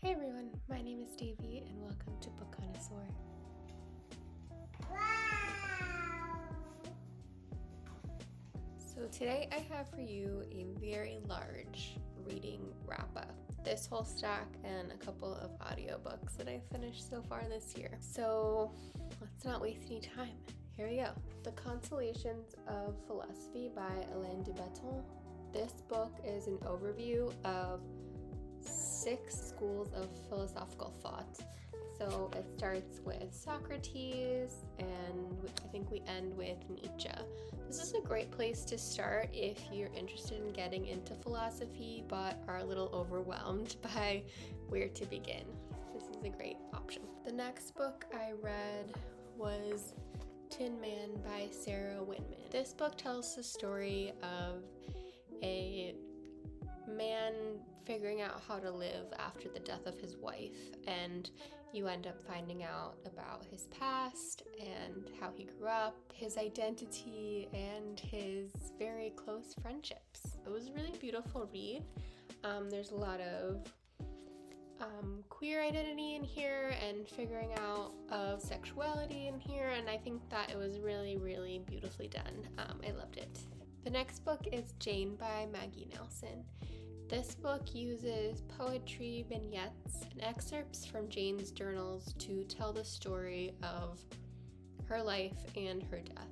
Hey everyone, my name is Dévi and welcome to Book Connoisseur. Wow! So today I have for you a very large reading wrap-up. This whole stack and a couple of audiobooks that I've finished so far this year. So let's not waste any time. Here we go. The Consolations of Philosophy by Alain de Botton. This book is an overview of 6 schools of philosophical thought. So it starts with Socrates, and I think we end with Nietzsche. This is a great place to start if you're interested in getting into philosophy but are a little overwhelmed by where to begin. This is a great option. The next book I read was Tin Man by Sarah Winman. This book tells the story of a man figuring out how to live after the death of his wife, and you end up finding out about his past and how he grew up, his identity, and his very close friendships. It was a really beautiful read. There's a lot of queer identity in here and figuring out of sexuality in here, and I think that it was really, really beautifully done. I loved it. The next book is Jane by Maggie Nelson. This book uses poetry, vignettes, and excerpts from Jane's journals to tell the story of her life and her death.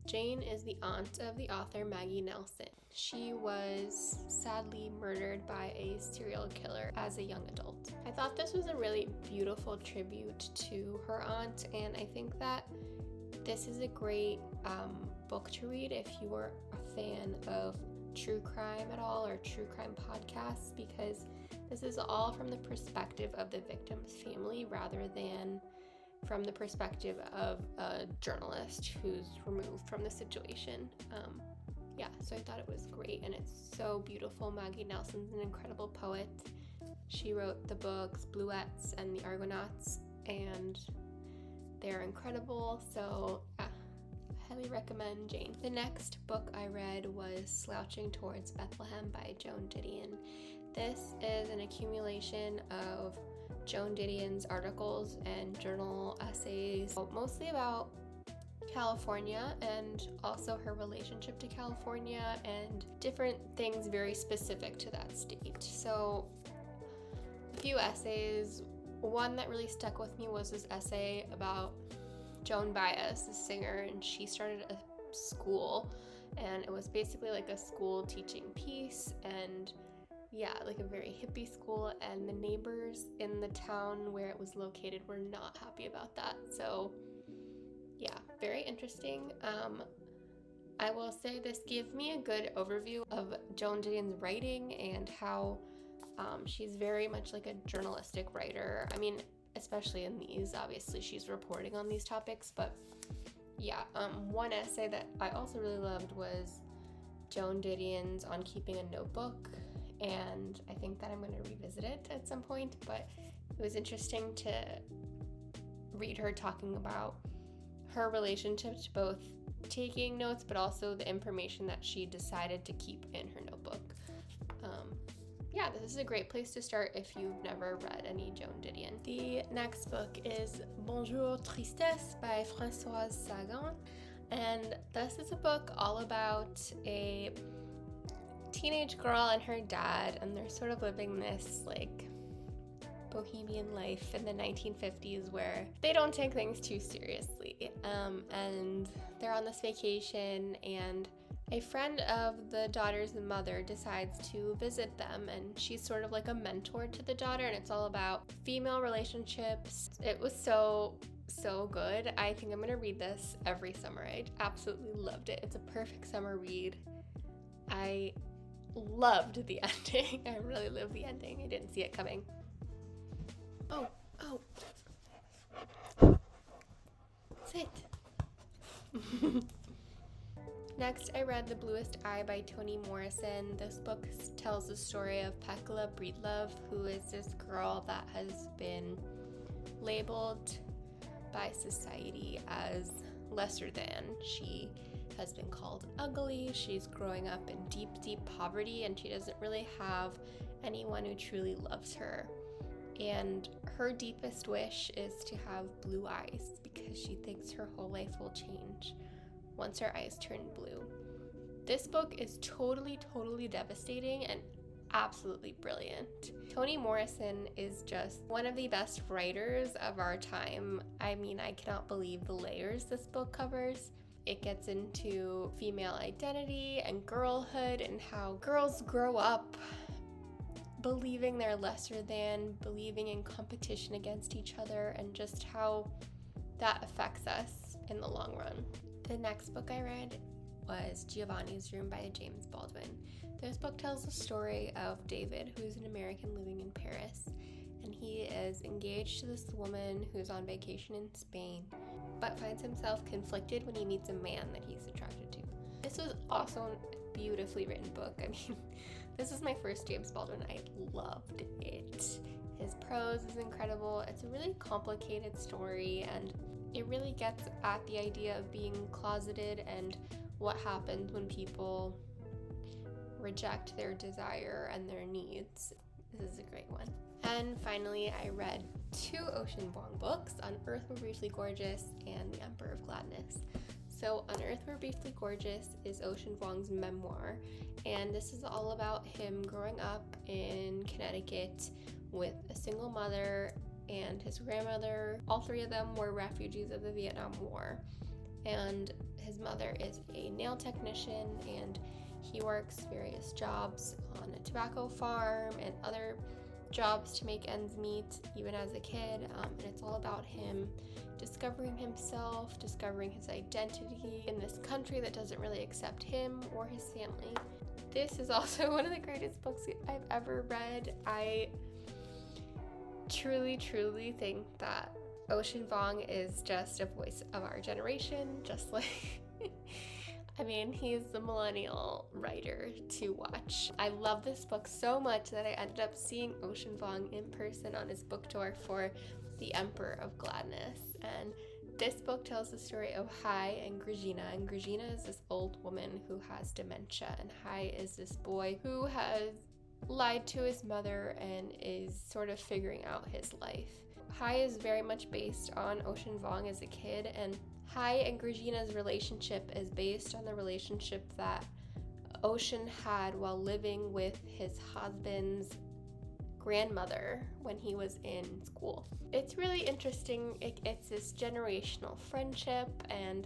Jane is the aunt of the author Maggie Nelson. She was sadly murdered by a serial killer as a young adult. I thought this was a really beautiful tribute to her aunt, and I think that this is a great book to read if you are a fan of true crime at all or true crime podcasts, because this is all from the perspective of the victim's family rather than from the perspective of a journalist who's removed from the situation. So I thought it was great, and it's so beautiful. Maggie Nelson's an incredible poet. She wrote the books Bluest and the Argonauts, and they're incredible, so yeah, I highly recommend Jane. The next book I read was Slouching Towards Bethlehem by Joan Didion. This is an accumulation of Joan Didion's articles and journal essays, mostly about California and also her relationship to California and different things very specific to that state. So a few essays. One that really stuck with me was this essay about Joan Baez, the singer, and she started a school, and it was basically like a school teaching peace, and like a very hippie school, and the neighbors in the town where it was located were not happy about that. So very interesting. I will say this gave me a good overview of Joan Didion's writing and how she's very much like a journalistic writer. I mean, especially in these, obviously she's reporting on these topics, but one essay that I also really loved was Joan Didion's on keeping a notebook, and I think that I'm going to revisit it at some point, but it was interesting to read her talking about her relationship to both taking notes but also the information that she decided to keep in her notebook. This is a great place to start if you've never read any Joan Didion. The next book is Bonjour, Tristesse by Françoise Sagan, and this is a book all about a teenage girl and her dad, and they're sort of living this like bohemian life in the 1950s where they don't take things too seriously, and they're on this vacation, and a friend of the daughter's mother decides to visit them, and she's sort of like a mentor to the daughter, and it's all about female relationships. It was so good. I think I'm gonna read this every summer. I absolutely loved it. It's a perfect summer read. I loved the ending. I really loved the ending. I didn't see it coming. Oh. Sit. Next, I read The Bluest Eye by Toni Morrison. This book tells the story of Pekla Breedlove, who is this girl that has been labeled by society as lesser than. She has been called ugly. She's growing up in deep, deep poverty, and she doesn't really have anyone who truly loves her. and her deepest wish is to have blue eyes because she thinks her whole life will change once her eyes turn blue. This book is totally devastating and absolutely brilliant. Toni Morrison is just one of the best writers of our time. I mean, I cannot believe the layers this book covers. It gets into female identity and girlhood and how girls grow up believing they're lesser than, believing in competition against each other, and just how that affects us in the long run. The next book I read was Giovanni's Room by James Baldwin. This book tells the story of David, who's an American living in Paris, and he is engaged to this woman who's on vacation in Spain, but finds himself conflicted when he meets a man that he's attracted to. This was also a beautifully written book. I mean, this is my first James Baldwin. I loved it. His prose is incredible. It's a really complicated story, and it really gets at the idea of being closeted and what happens when people reject their desire and their needs. This is a great one. And finally, I read 2 Ocean Vuong books, On Earth We're Briefly Gorgeous and The Emperor of Gladness. So On Earth We're Briefly Gorgeous is Ocean Vuong's memoir, and this is all about him growing up in Connecticut with a single mother and his grandmother. All 3 of them were refugees of the Vietnam War, and his mother is a nail technician, and he works various jobs on a tobacco farm and other jobs to make ends meet, even as a kid, and it's all about him discovering himself, discovering his identity in this country that doesn't really accept him or his family. This is also one of the greatest books I've ever read. I truly think that Ocean Vuong is just a voice of our generation, just like I mean, he's the millennial writer to watch. I love this book so much that I ended up seeing Ocean Vuong in person on his book tour for The Emperor of Gladness. And this book tells the story of Hai and Gregina. And Gregina is this old woman who has dementia, and Hai is this boy who has lied to his mother and is sort of figuring out his life. Hai is very much based on Ocean Vuong as a kid, and Hai and Gregina's relationship is based on the relationship that Ocean had while living with his husband's grandmother when he was in school. It's really interesting. It's this generational friendship, and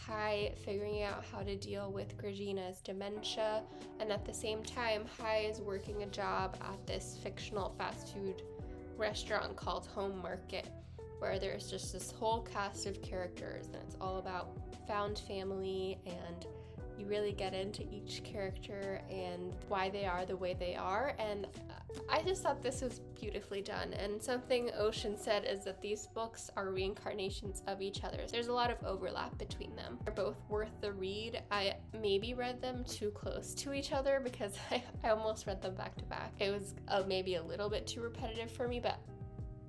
Hai figuring out how to deal with Gregina's dementia, and at the same time, Hai is working a job at this fictional fast food restaurant called Home Market, where there's just this whole cast of characters, and it's all about found family, and you really get into each character and why they are the way they are. And I just thought this was beautifully done. And something Ocean said is that these books are reincarnations of each other. There's a lot of overlap between them. They're both worth the read. I maybe read them too close to each other because I almost read them back to back. It was maybe a little bit too repetitive for me, but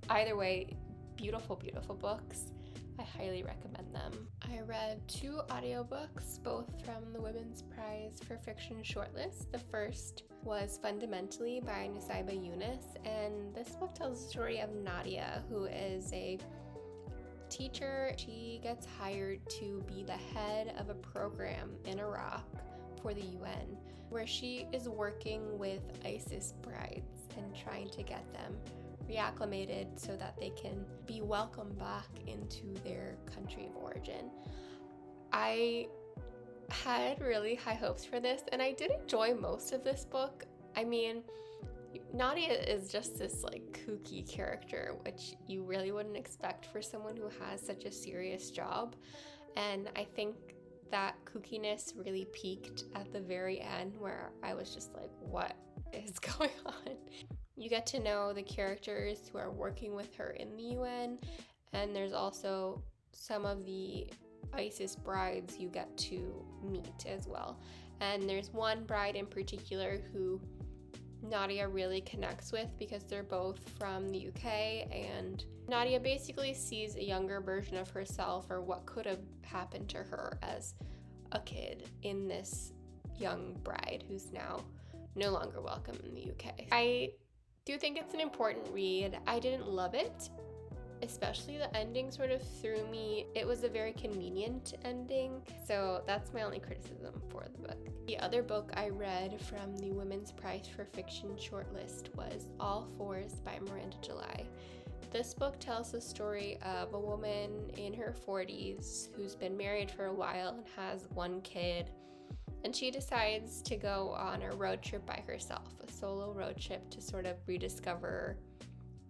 either way, beautiful books. I highly recommend them. I read 2 audiobooks, both from the Women's Prize for Fiction shortlist. The first was Fundamentally by Nussaibah Younis, and this book tells the story of Nadia, who is a teacher. She gets hired to be the head of a program in Iraq for the UN, where she is working with ISIS brides and trying to get them reacclimated so that they can be welcomed back into their country of origin. I had really high hopes for this, and I did enjoy most of this book. I mean, Nadia is just this like kooky character, which you really wouldn't expect for someone who has such a serious job, and I think that kookiness really peaked at the very end, where I was just like, what is going on? You get to know the characters who are working with her in the UN, and there's also some of the ISIS brides you get to meet as well. And there's one bride in particular who Nadia really connects with because they're both from the UK, and Nadia basically sees a younger version of herself, or what could have happened to her as a kid, in this young bride who's now no longer welcome in the UK. I do think it's an important read. I didn't love it, especially the ending sort of threw me. It was a very convenient ending, so that's my only criticism for the book. The other book I read from the Women's Prize for Fiction shortlist was All Fours by Miranda July. This book tells the story of a woman in her 40s who's been married for a while and has one kid, and she decides to go on a road trip by herself, a solo road trip to sort of rediscover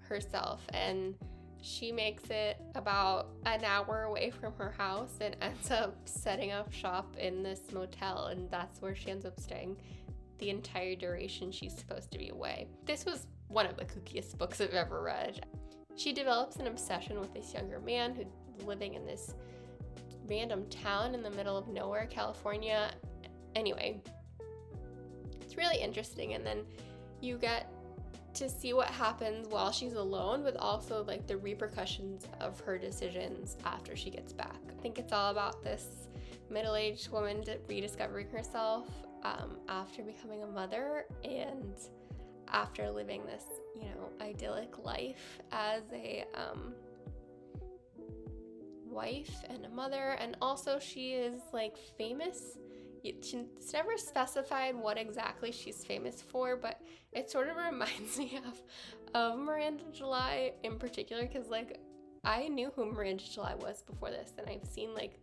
herself. And she makes it about an hour away from her house and ends up setting up shop in this motel, and that's where she ends up staying the entire duration she's supposed to be away. This was one of the kookiest books I've ever read. She develops an obsession with this younger man who's living in this random town in the middle of nowhere, California. Anyway, it's really interesting, and then you get to see what happens while she's alone, but also like the repercussions of her decisions after she gets back. I think it's all about this middle-aged woman rediscovering herself after becoming a mother and after living this, idyllic life as a wife and a mother. And also she is like famous. It's never specified what exactly she's famous for, but it sort of reminds me of Miranda July in particular, because like I knew who Miranda July was before this, and I've seen like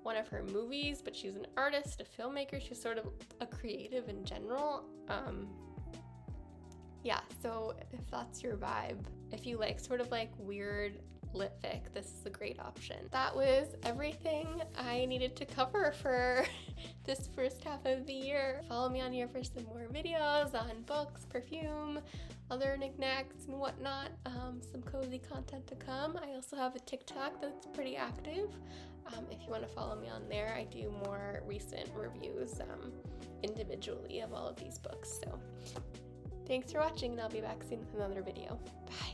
one of her movies, but she's an artist, a filmmaker, she's sort of a creative in general. Yeah, so if that's your vibe, if you like sort of like weird lit fic, this is a great option. That was everything I needed to cover for this first half of the year. Follow me on here for some more videos on books, perfume, other knickknacks and whatnot. Some cozy content to come. I also have a TikTok that's pretty active. If you want to follow me on there, I do more recent reviews individually of all of these books. So thanks for watching, and I'll be back soon with another video. Bye.